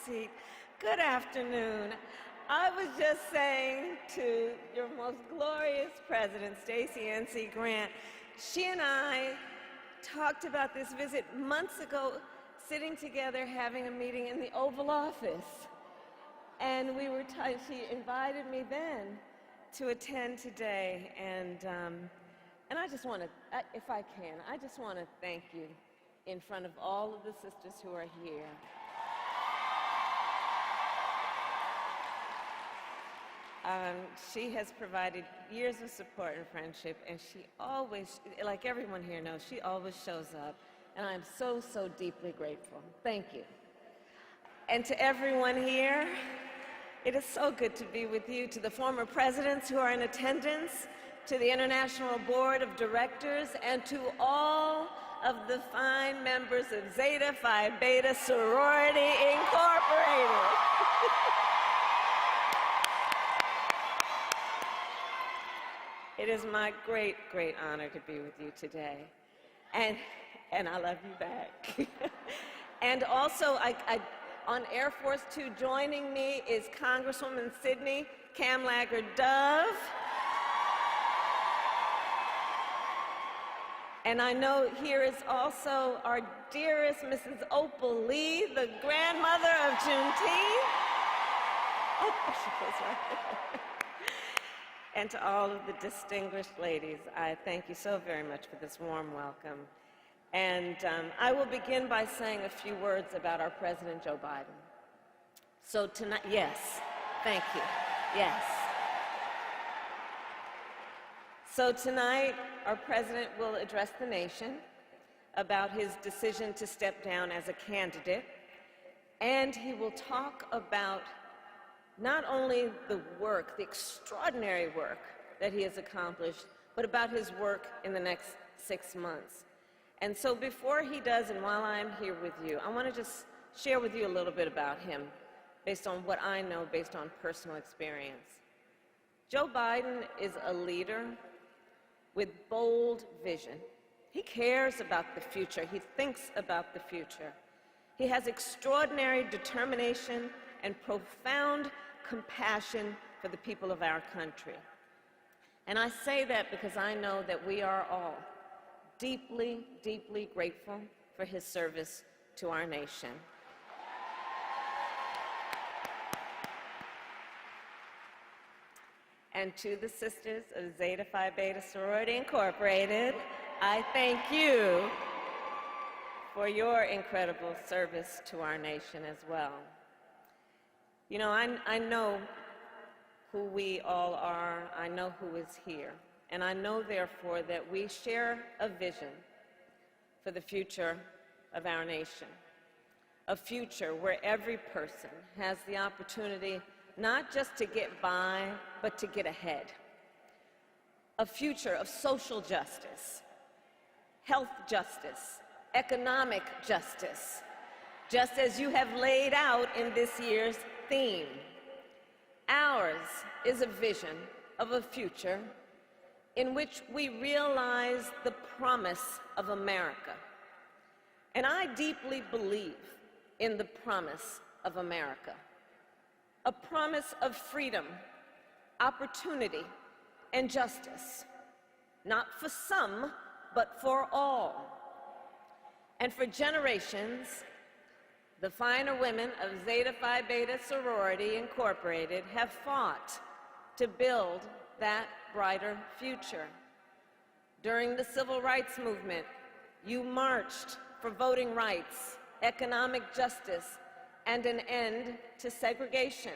seat. Good afternoon. I was just saying to your most glorious president, Stacey N.C. Grant, she and I talked about this visit months ago, sitting together having a meeting in the Oval Office. And she invited me then to attend today. And I just want to, if I can, I just want to thank you in front of all of the sisters who are here. She has provided years of support and friendship, and she always, like everyone here knows, she always shows up, and I'm so, so deeply grateful. Thank you. And to everyone here, it is so good to be with you. To the former presidents who are in attendance, to the International Board of Directors, and to all of the fine members of Zeta Phi Beta Sorority Incorporated. It is my great, great honor to be with you today. And I love you back. And also, on Air Force Two, joining me is Congresswoman Sidney Kamlager-Dove. And I know here is also our dearest Mrs. Opal Lee, the grandmother of Juneteenth. Oh, she goes right there. And to all of the distinguished ladies, I thank you so very much for this warm welcome. And I will begin by saying a few words about our President, Joe Biden. So tonight, yes, thank you, yes. So tonight, our President will address the nation about his decision to step down as a candidate, and he will talk about not only the work, the extraordinary work that he has accomplished, but about his work in the next 6 months. And so before he does, and while I'm here with you, I want to just share with you a little bit about him, based on what I know, based on personal experience. Joe Biden is a leader with bold vision. He cares about the future. He thinks about the future. He has extraordinary determination and profound compassion for the people of our country. And I say that because I know that we are all deeply, deeply grateful for his service to our nation. And to the sisters of Zeta Phi Beta Sorority Incorporated, I thank you for your incredible service to our nation as well. You know, I know who we all are. I know who is here. And I know, therefore, that we share a vision for the future of our nation. A future where every person has the opportunity not just to get by, but to get ahead. A future of social justice, health justice, economic justice, just as you have laid out in this year's theme. Ours is a vision of a future in which we realize the promise of America. And I deeply believe in the promise of America. A promise of freedom, opportunity, and justice. Not for some, but for all. And for generations, the finer women of Zeta Phi Beta Sorority Incorporated have fought to build that brighter future. During the Civil Rights Movement, you marched for voting rights, economic justice, and an end to segregation.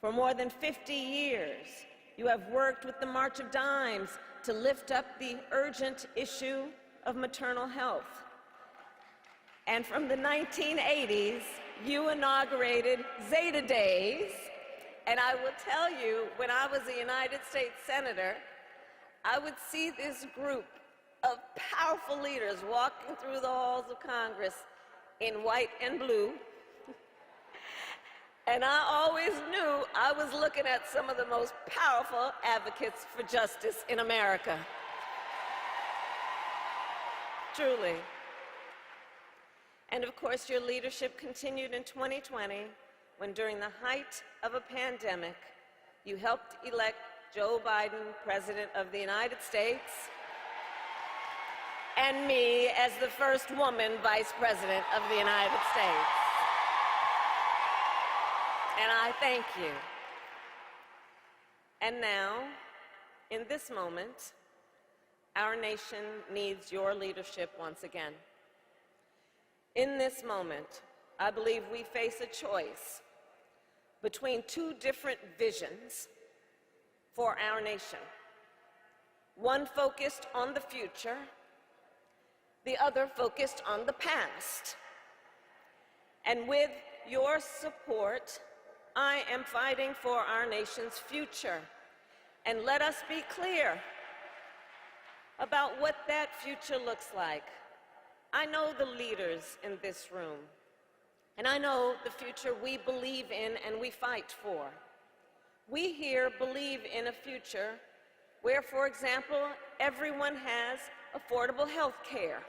For more than 50 years, you have worked with the March of Dimes to lift up the urgent issue of maternal health. And from the 1980s, you inaugurated Zeta Days. And I will tell you, when I was a United States Senator, I would see this group of powerful leaders walking through the halls of Congress in white and blue. And I always knew I was looking at some of the most powerful advocates for justice in America. Truly. And of course, your leadership continued in 2020, when during the height of a pandemic, you helped elect Joe Biden, President of the United States, and me as the first woman Vice President of the United States. And I thank you. And now, in this moment, our nation needs your leadership once again. In this moment, I believe we face a choice between two different visions for our nation. One focused on the future, the other focused on the past. And with your support, I am fighting for our nation's future. And let us be clear about what that future looks like. I know the leaders in this room, and I know the future we believe in and we fight for. We here believe in a future where, for example, everyone has affordable health care,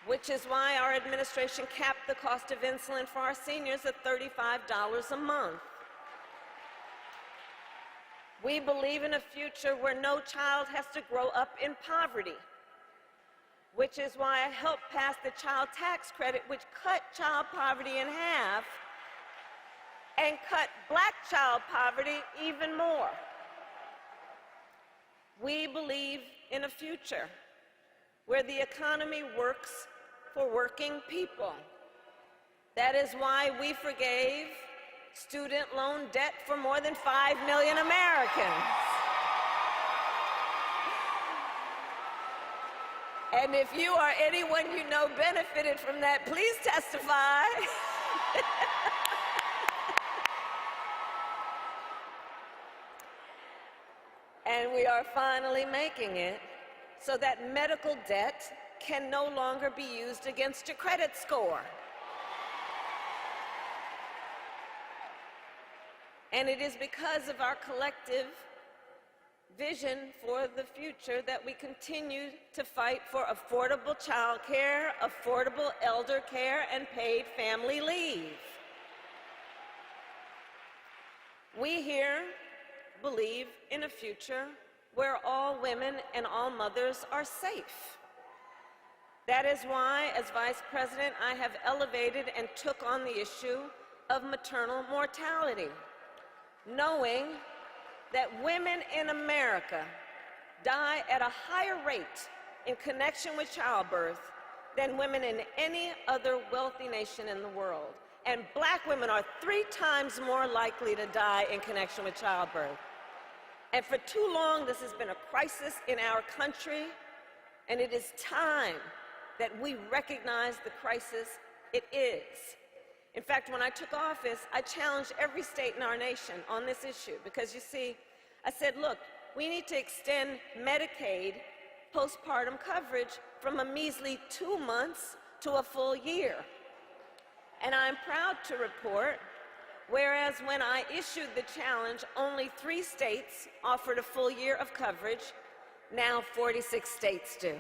which is why our administration capped the cost of insulin for our seniors at $35 a month. We believe in a future where no child has to grow up in poverty, which is why I helped pass the child tax credit, which cut child poverty in half and cut Black child poverty even more. We believe in a future where the economy works for working people. That is why we forgave student loan debt for more than 5 million Americans. And if you or anyone you know benefited from that, please testify. And we are finally making it so that medical debt can no longer be used against your credit score. And it is because of our collective vision for the future that we continue to fight for affordable child care, affordable elder care, and paid family leave. We here believe in a future where all women and all mothers are safe. That is why, as Vice President, I have elevated and took on the issue of maternal mortality, knowing that women in America die at a higher rate in connection with childbirth than women in any other wealthy nation in the world. And Black women are 3 times more likely to die in connection with childbirth. And for too long, this has been a crisis in our country, and it is time that we recognize the crisis it is. In fact, when I took office, I challenged every state in our nation on this issue because, you see, I said, look, we need to extend Medicaid postpartum coverage from a measly 2 months to a full year. And I'm proud to report, whereas when I issued the challenge, only 3 states offered a full year of coverage, now 46 states do.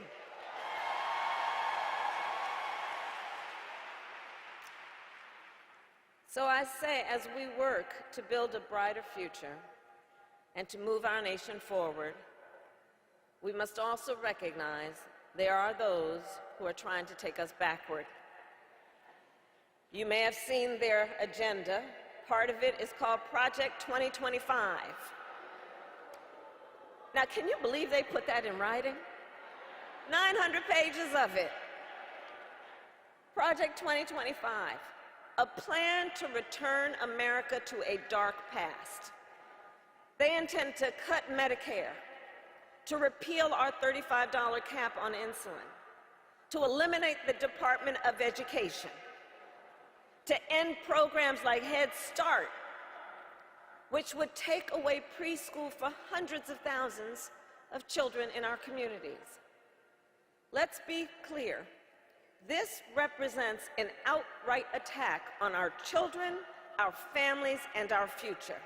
So I say, as we work to build a brighter future and to move our nation forward, we must also recognize there are those who are trying to take us backward. You may have seen their agenda. Part of it is called Project 2025. Now, can you believe they put that in writing? 900 pages of it. Project 2025. A plan to return America to a dark past. They intend to cut Medicare, to repeal our $35 cap on insulin, to eliminate the Department of Education, to end programs like Head Start, which would take away preschool for hundreds of thousands of children in our communities. Let's be clear. This represents an outright attack on our children, our families, and our future.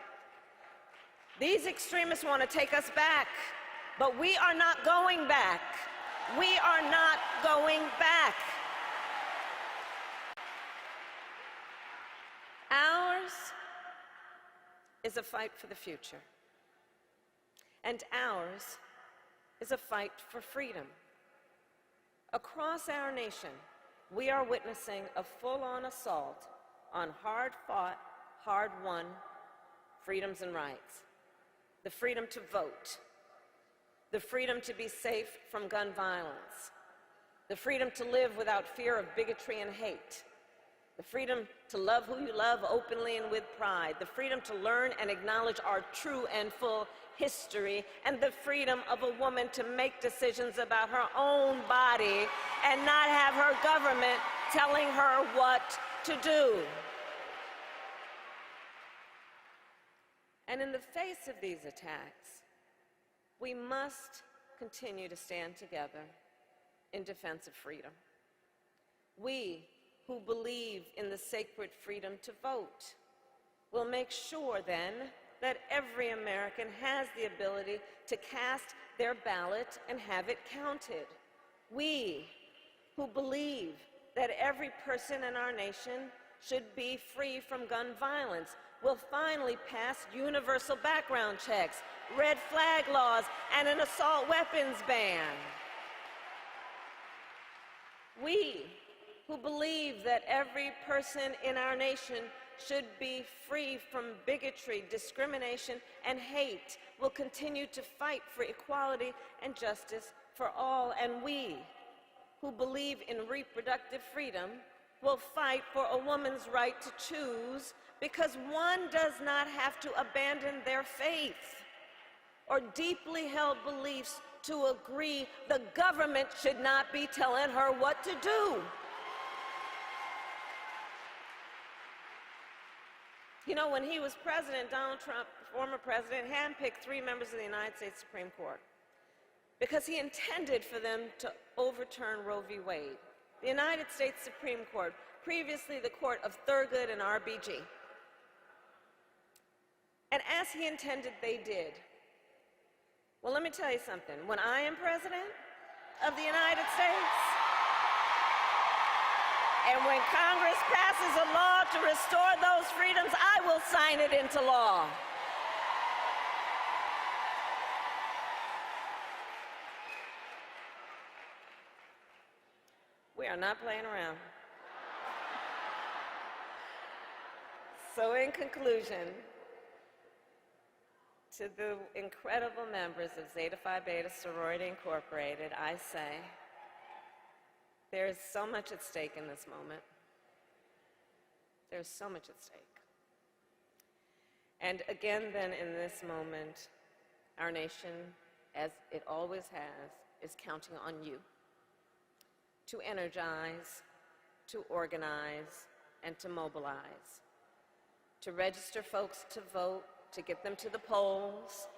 These extremists want to take us back, but we are not going back. We are not going back. Ours is a fight for the future. And ours is a fight for freedom. Across our nation, we are witnessing a full-on assault on hard-fought, hard-won freedoms and rights. The freedom to vote, the freedom to be safe from gun violence, the freedom to live without fear of bigotry and hate, the freedom to love who you love openly and with pride, the freedom to learn and acknowledge our true and full history, and the freedom of a woman to make decisions about her own body and not have her government telling her what to do. And in the face of these attacks, we must continue to stand together in defense of freedom. We who believe in the sacred freedom to vote will make sure then that every American has the ability to cast their ballot and have it counted. We who believe that every person in our nation should be free from gun violence will finally pass universal background checks, red flag laws, and an assault weapons ban. We who believe that every person in our nation should be free from bigotry, discrimination, and hate will continue to fight for equality and justice for all. And we who believe in reproductive freedom will fight for a woman's right to choose, because one does not have to abandon their faith or deeply held beliefs to agree the government should not be telling her what to do. You know, when he was president, Donald Trump, former president, handpicked 3 members of the United States Supreme Court because he intended for them to overturn Roe v. Wade, the United States Supreme Court, previously the court of Thurgood and RBG. And as he intended, they did. Well, let me tell you something. When I am president of the United States, and when Congress passes a law to restore those freedoms, I will sign it into law. We are not playing around. So in conclusion, to the incredible members of Zeta Phi Beta Sorority Incorporated, I say, there is so much at stake in this moment. There's so much at stake. And again, then, in this moment, our nation, as it always has, is counting on you to energize, to organize, and to mobilize, to register folks to vote, to get them to the polls,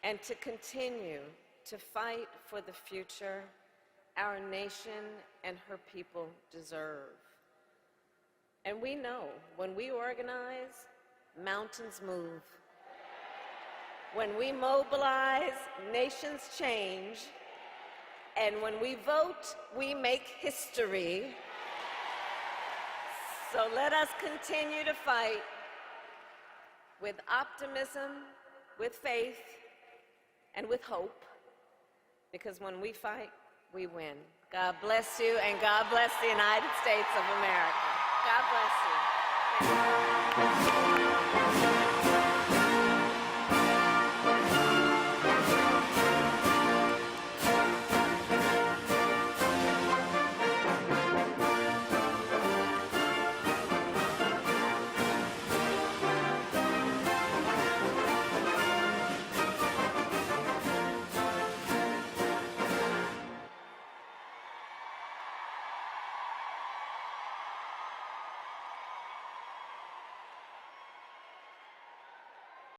and to continue to fight for the future our nation and her people deserve. And we know when we organize, mountains move. When we mobilize, nations change. And when we vote, we make history. So let us continue to fight with optimism, with faith, and with hope, because when we fight, we win. God bless you, and God bless the United States of America. God bless you.